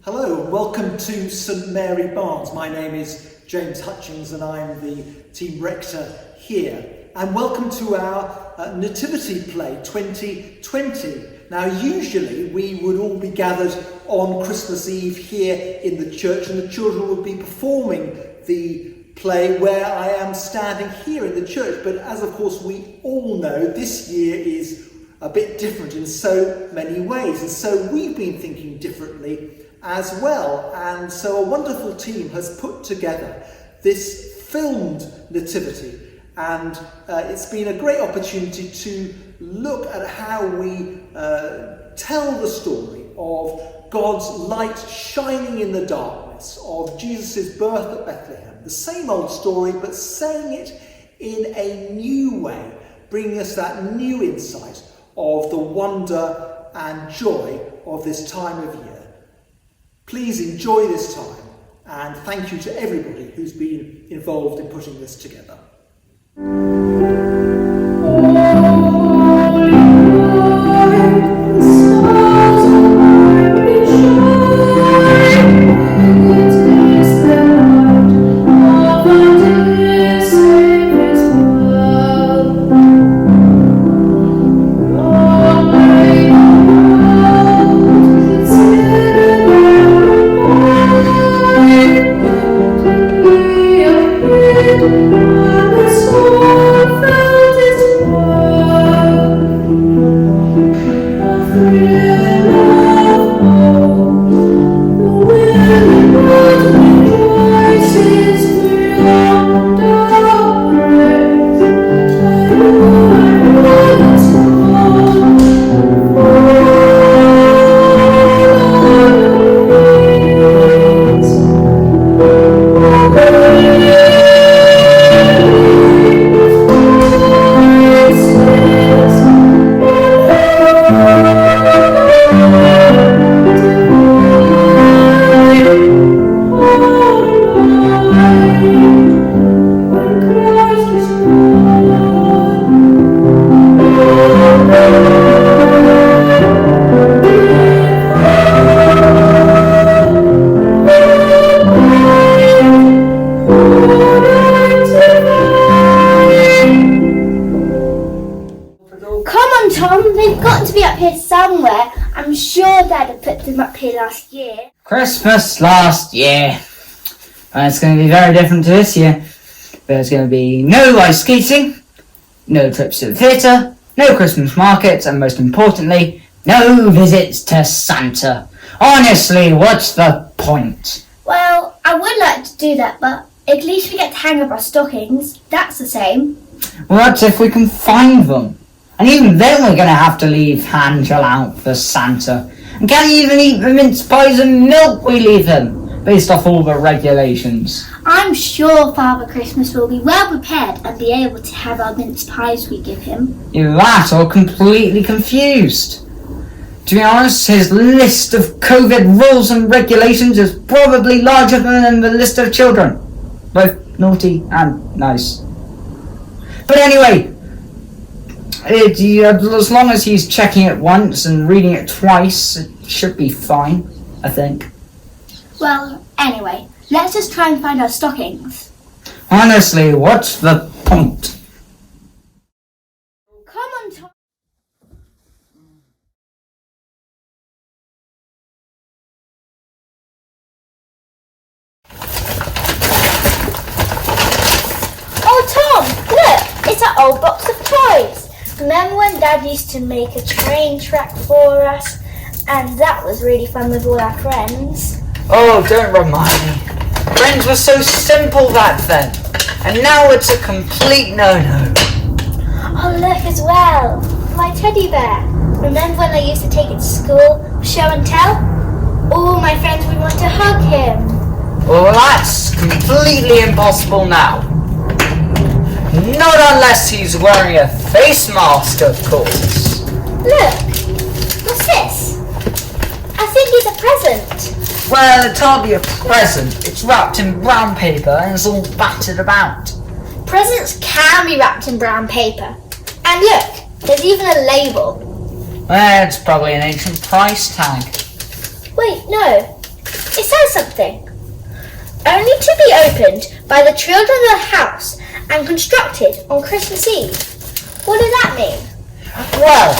Hello and welcome to St Mary Barnes. My name is James Hutchings and I'm the team rector here. And welcome to our Nativity play 2020. Now usually we would all be gathered on Christmas Eve here in the church and the children would be performing the play where I am standing here in the church. But as of course we all know, this year is a bit different in so many ways. And so we've been thinking differently as well, and so a wonderful team has put together this filmed nativity, and it's been a great opportunity to look at how we tell the story of God's light shining in the darkness, of Jesus' birth at Bethlehem. The same old story, but saying it in a new way, bringing us that new insight of the wonder and joy of this time of year. Please enjoy this time, and thank you to everybody who's been involved in putting this together. Somewhere. I'm sure Dad had put them up here last year. Christmas last year. And it's going to be very different to this year. There's going to be no ice skating, no trips to the theatre, no Christmas markets, and most importantly, no visits to Santa. Honestly, what's the point? Well, I would like to do that, but at least we get to hang up our stockings. That's the same. What if we can find them? And even then we're going to have to leave Angel out for Santa. And can't even eat the mince pies and milk we leave him, based off all the regulations. I'm sure Father Christmas will be well prepared and be able to have our mince pies we give him. Either that or completely confused. To be honest, his list of COVID rules and regulations is probably larger than the list of children. Both naughty and nice. But anyway, as long as he's checking it once and reading it twice, it should be fine, I think. Well, anyway, let's just try and find our stockings. Honestly, what's the point? Come on, Tom. Oh, Tom, look, it's our old box of toys. Remember when Dad used to make a train track for us? And that was really fun with all our friends. Oh, don't remind me. Friends were so simple back then. And now it's a complete no-no. Oh, look as well. My teddy bear. Remember when I used to take it to school, show and tell? All my friends would want to hug him. Well, that's completely impossible now. Not unless he's wearing a face mask, of course. Look, what's this? I think it's a present. Well, it's hardly a present. It's wrapped in brown paper and it's all battered about. Presents can be wrapped in brown paper. And look, there's even a label. Well, it's probably an ancient price tag. Wait, no. It says something. Only to be opened by the children of the house and constructed on Christmas Eve. What does that mean? Well,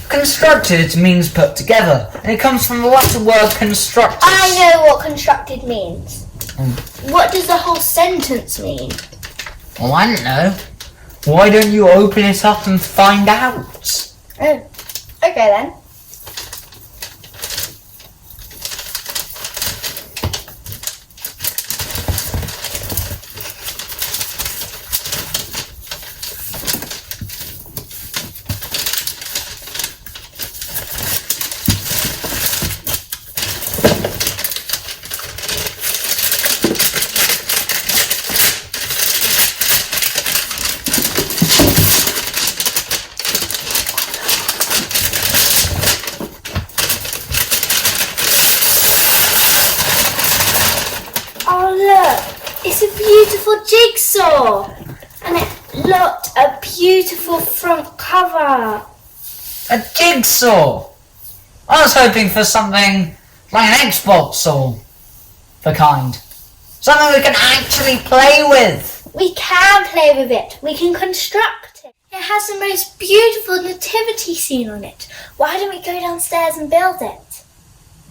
constructed means put together, and it comes from the Latin word constructus. I know what constructed means. What does the whole sentence mean? Well, I don't know. Why don't you open it up and find out? Oh, okay then. It's a beautiful jigsaw, and it looked a beautiful front cover. A jigsaw? I was hoping for something like an Xbox or the kind. Something we can actually play with. We can play with it. We can construct it. It has the most beautiful nativity scene on it. Why don't we go downstairs and build it?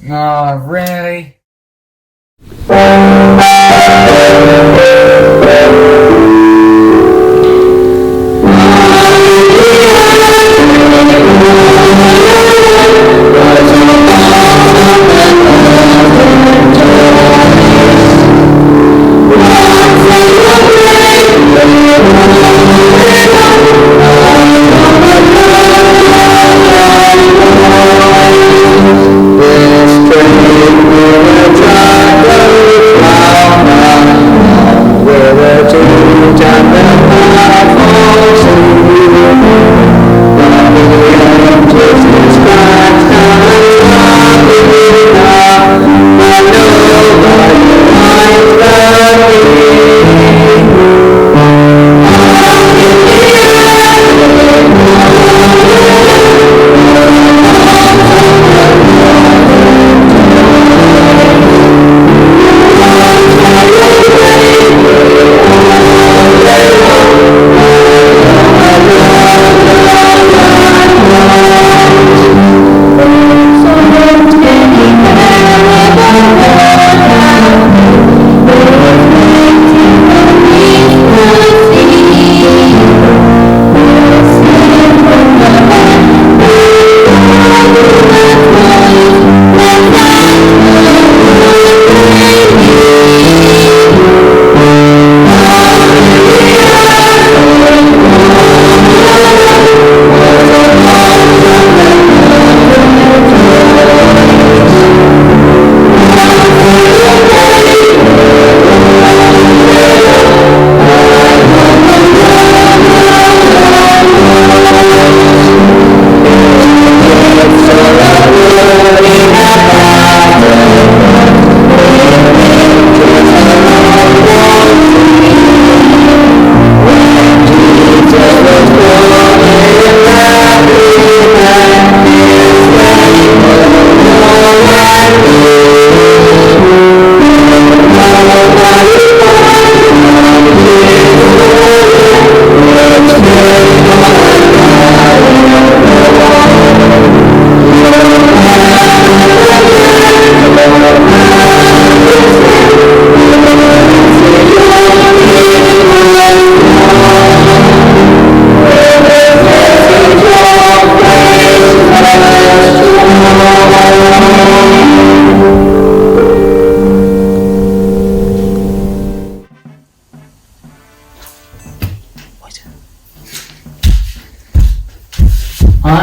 Oh, really?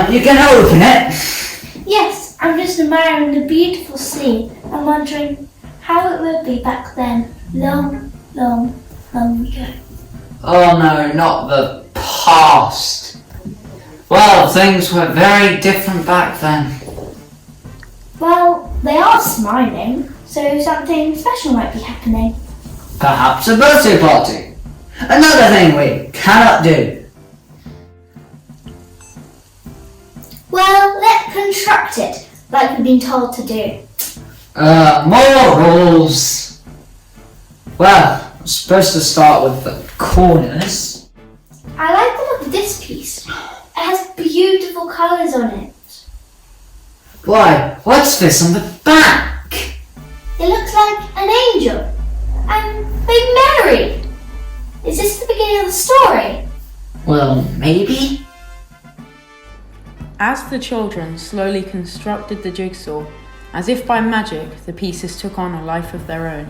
You can open it. Yes, I'm just admiring the beautiful scene and wondering how it would be back then, long, long, long ago. Oh no, not the past. Well, things were very different back then. Well, they are smiling, so something special might be happening. Perhaps a birthday party. Another thing we cannot do. Well, let's construct it, like we've been told to do. Morals! Well, I'm supposed to start with the corners. I like the look of this piece. It has beautiful colours on it. Why, what's this on the back? It looks like an angel. And they married. Is this the beginning of the story? Well, maybe? As the children slowly constructed the jigsaw, as if by magic, the pieces took on a life of their own.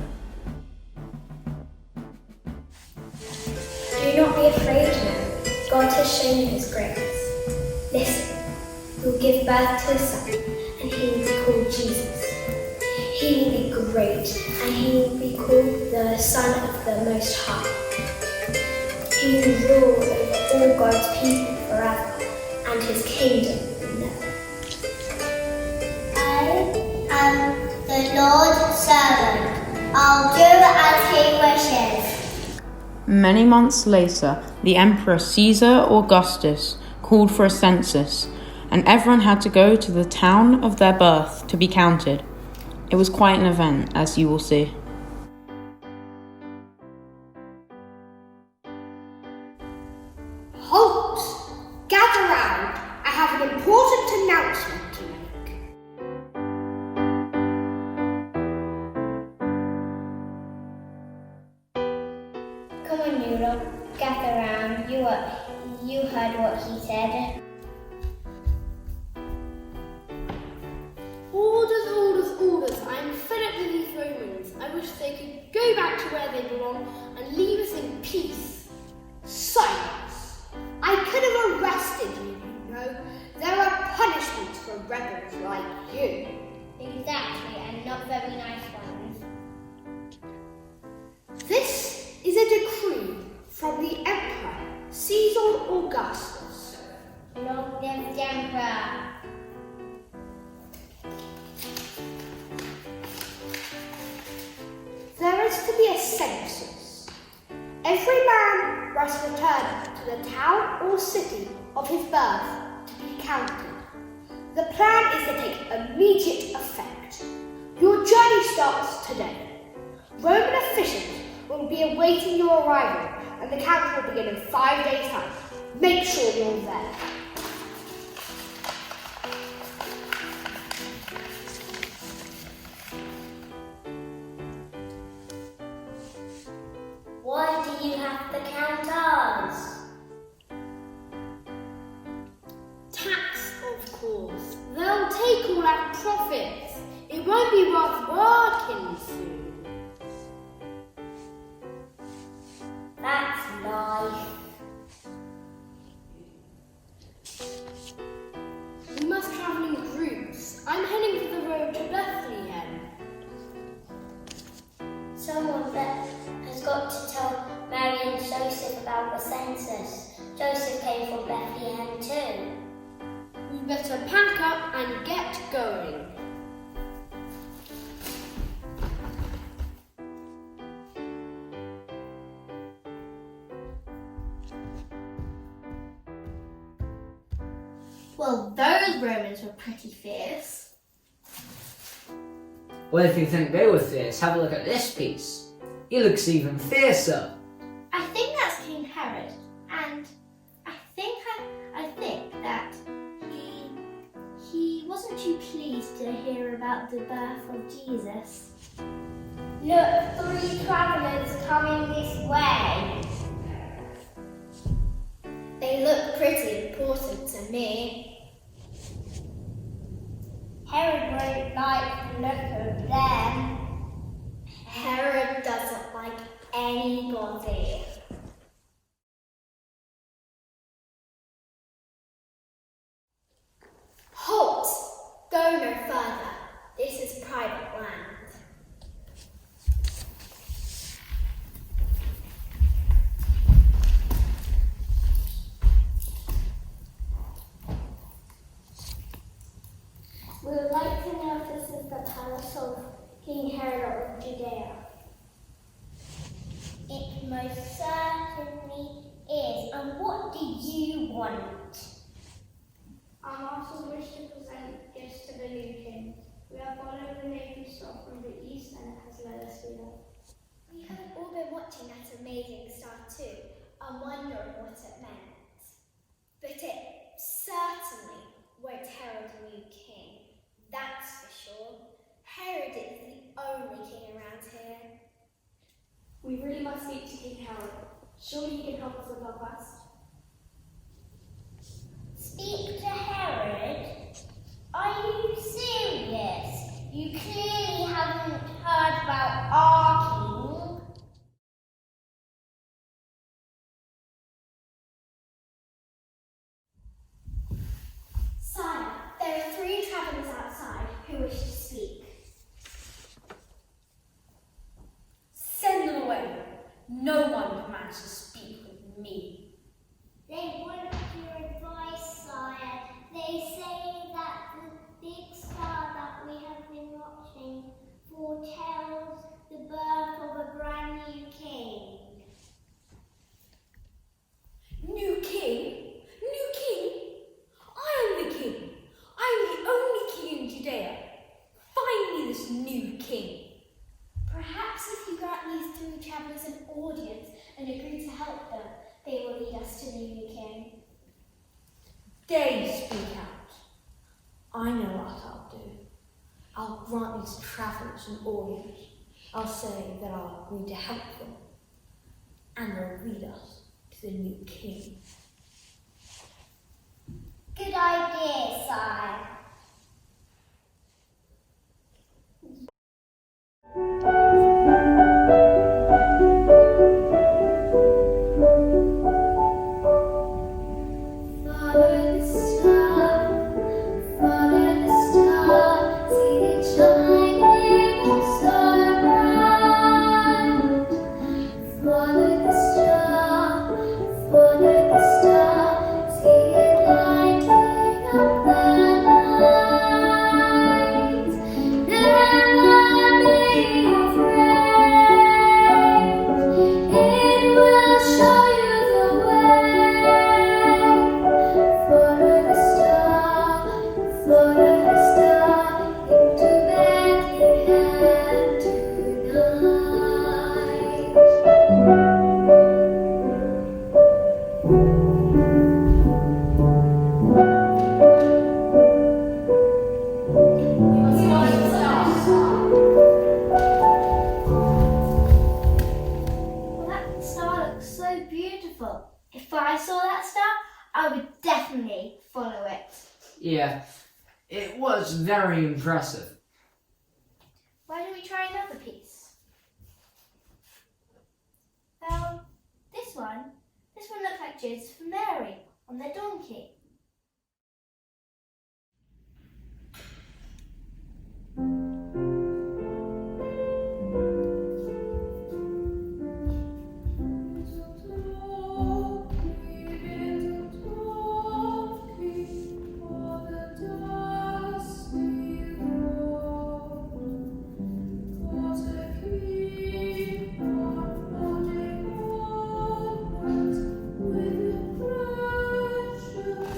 Do not be afraid now. God has shown you his grace. Listen, he will give birth to a son, and he will be called Jesus. He will be great, and he will be called the Son of the Most High. He will rule over all God's people forever, and his kingdom will never. I am the Lord's servant. I'll do as he wishes. Many months later, the Emperor Caesar Augustus called for a census, and everyone had to go to the town of their birth to be counted. It was quite an event, as you will see. Halt! Gather round. I have an important announcement to make. Come on, Noodle. Gather round. You heard what he said. Orders, orders, orders. I am fed up with these Romans. I wish they could go back to where they belong and leave us in peace. Silence. I could have arrested you, you know. There are punishments for rebels like you. Exactly, and not very nice ones. This is a decree from the Emperor Caesar Augustus. Long live the Emperor. There is to be a census. Every man must return to the town or city of his birth to be counted. The plan is to take immediate effect. Your journey starts today. Roman officials will be awaiting your arrival, and the count will begin in 5 days' time. Make sure you're there. Why do you have to count ours? Tax, of course. They'll take all our profits. It won't be worth working soon. That's life. We must travel in groups. I'm heading for the road to Bethlehem. Someone that has got to tell Mary and Joseph about the census. Joseph came from Bethlehem too. We better pack up and get going. Well, those Romans were pretty fierce. Well, if you think they were fierce, have a look at this piece. He looks even fiercer. I think that's King Herod, and I think that he wasn't too pleased to hear about the birth of Jesus. Look, 3 travelers coming this way. They look pretty important to me. Herod won't like the look of them. Herod doesn't like anybody. Halt! Go no further. This is private land. We would like to know if this is the palace of King Herod of Judea. It most certainly is. And what do you want? Our masters wish to present gifts to the new king. We are following the native stock watching that amazing star too and wondering what it meant. But it certainly won't herald a new king, that's for sure. Herod is the only king around here. We really must speak to King Herod. Surely he can help us with our quest. Speak to Herod? Are you serious? You clearly haven't heard about our king. Sire, there are 3 travellers outside who wish to speak. Send them away. No one demands to speak with me. They want your advice, sire. They say that the big star that we have been watching foretells the birth of a brand new king. New king? New king? I am the king. I am the only king in Judea. Find me this new king. Perhaps if you grant these 3 travellers an audience and agree to help them, they will lead us to the new king. They speak out. I know what I'll do. I'll grant these travellers an audience. I'll say that I'll agree to help them. And they'll lead us to the new king. Good idea, sire. Follow the star, see it shining up so bright. Follow the star, see it lighting up the night. Never be afraid, it will show you the way. Follow the star, into Bethlehem tonight. Well, that star looks so beautiful. If I saw that star, I would definitely follow it. Yeah, it was very impressive. Why don't we try another piece? This one looks like Joseph and Mary on their donkey. With your precious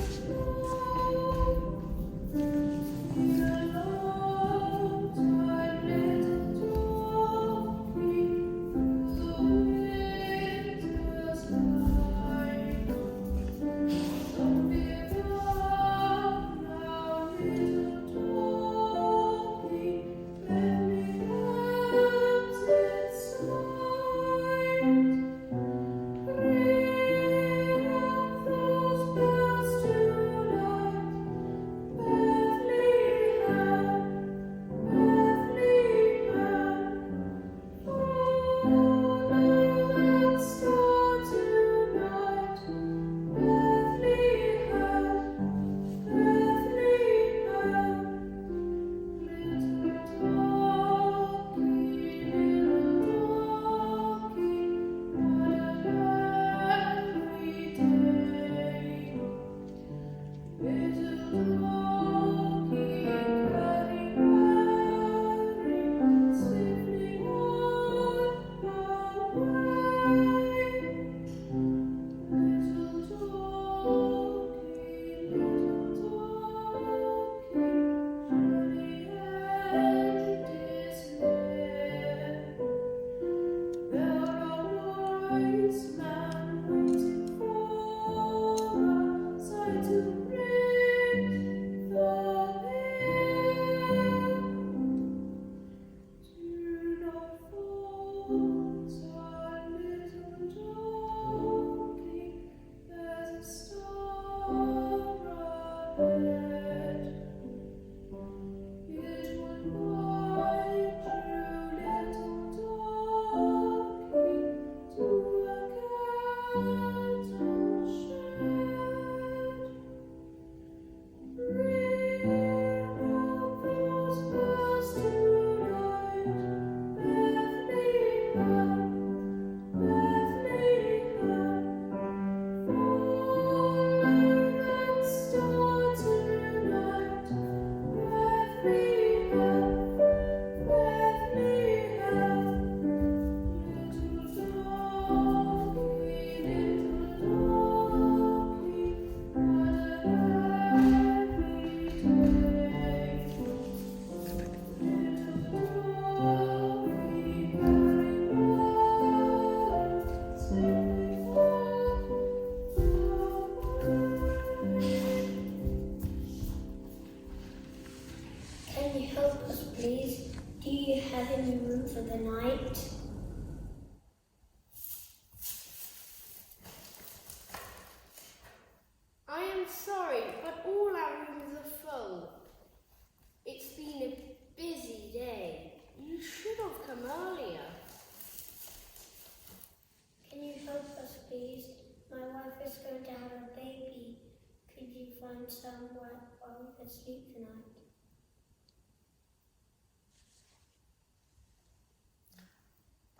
find somewhere where we could sleep tonight.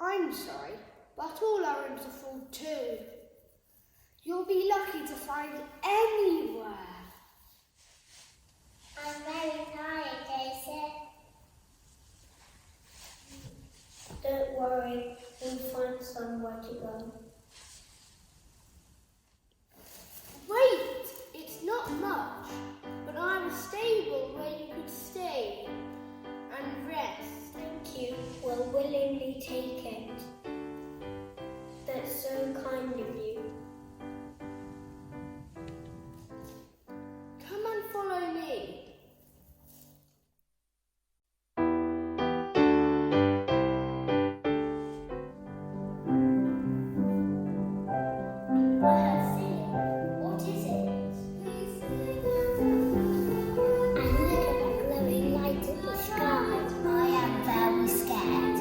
I'm sorry, but all our rooms are full too. You'll be lucky to find anywhere. I'm very tired, Daisy. Don't worry, we'll find somewhere to go. Wait, it's not much, but I'm a stable where you could stay and rest. Thank you, we'll willingly take it. That's so kind of you. Come and follow me. I have seen. What is it? And look at that glowing light in the sky. I am very scared.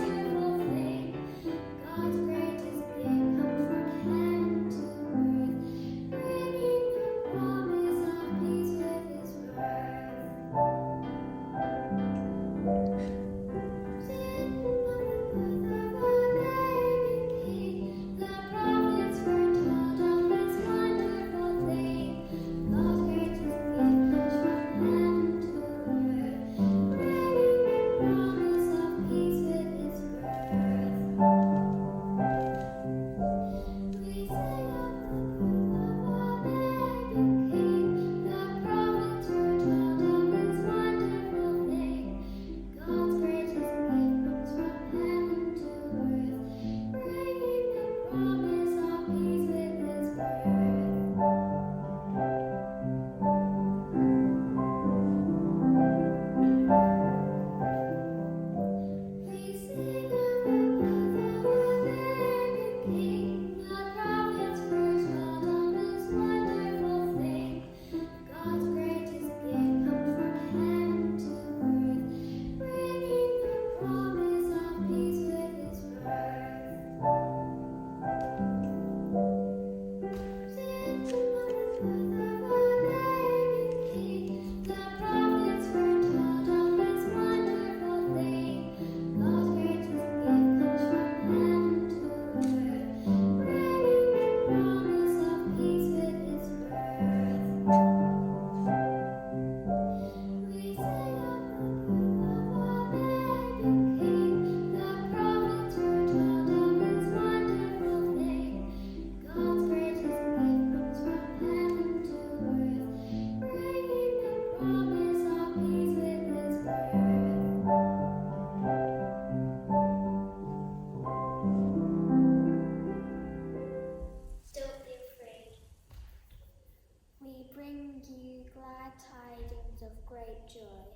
great joy.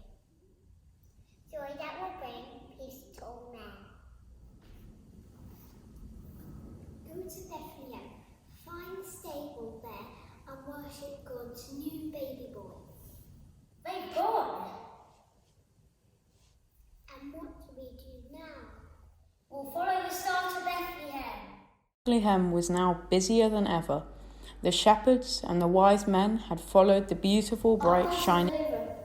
Joy that will bring peace to all men. Go to Bethlehem, find the stable there, and worship God's new baby boy. Thank God! And what do we do now? We'll follow the star to Bethlehem. Bethlehem was now busier than ever. The shepherds and the wise men had followed the beautiful, bright, shining.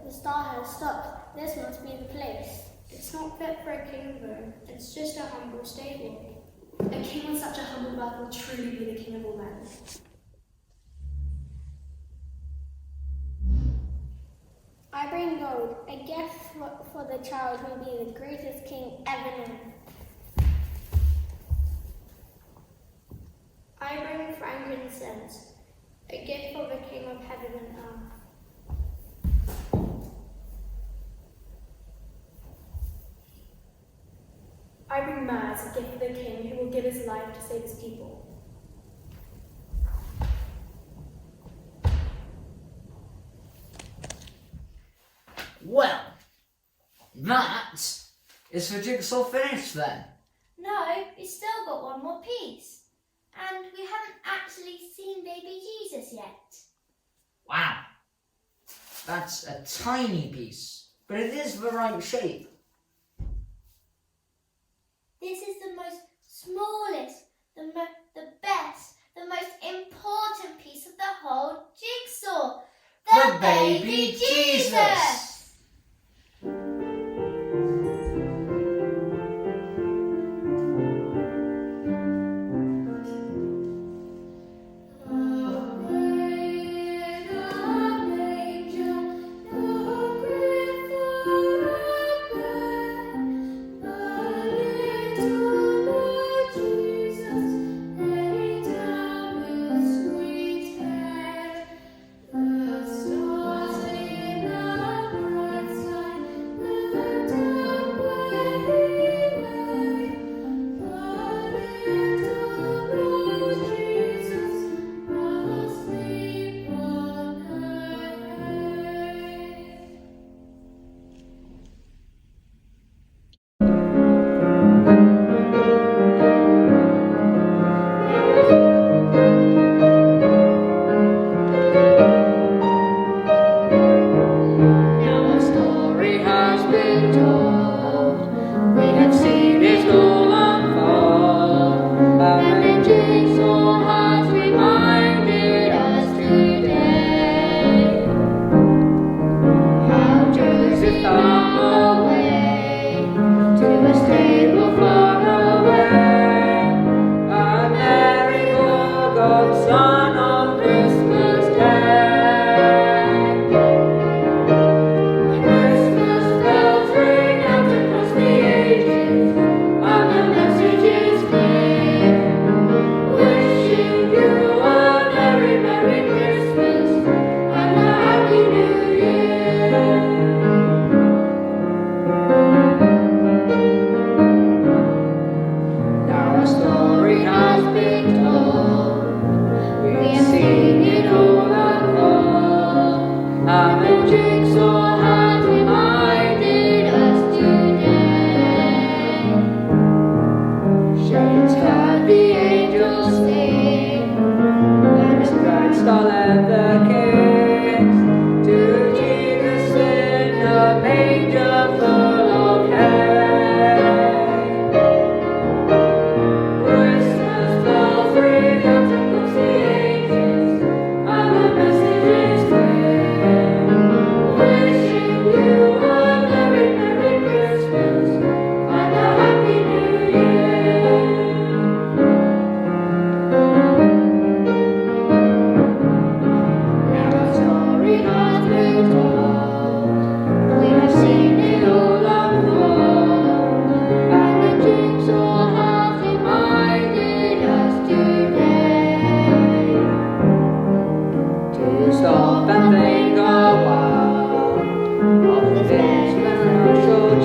The star has stopped. This must be the place. It's not fit for a king though. It's just a humble stable. A king on such a humble birth will truly be the king of all men. I bring gold, a gift for the child who will be the greatest king ever known. I bring frankincense, a gift for the King of heaven and earth. I bring myrrh as a gift for the king who will give his life to save his people. Well, that is the jigsaw finished then. No, we've still got one more piece. And we haven't actually seen baby Jesus yet. Wow, that's a tiny piece, but it is the right shape. This is the most smallest, the best, the most important piece of the whole jigsaw. The baby baby Jesus.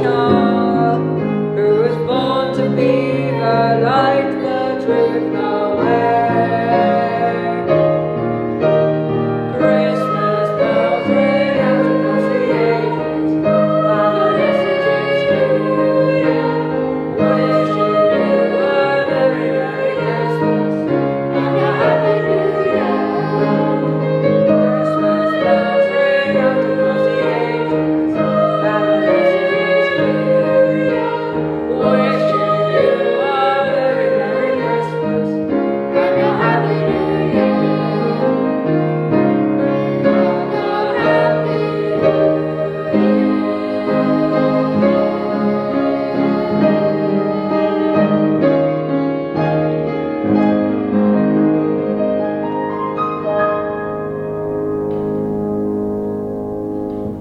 Child who was born to be the light, the truth, the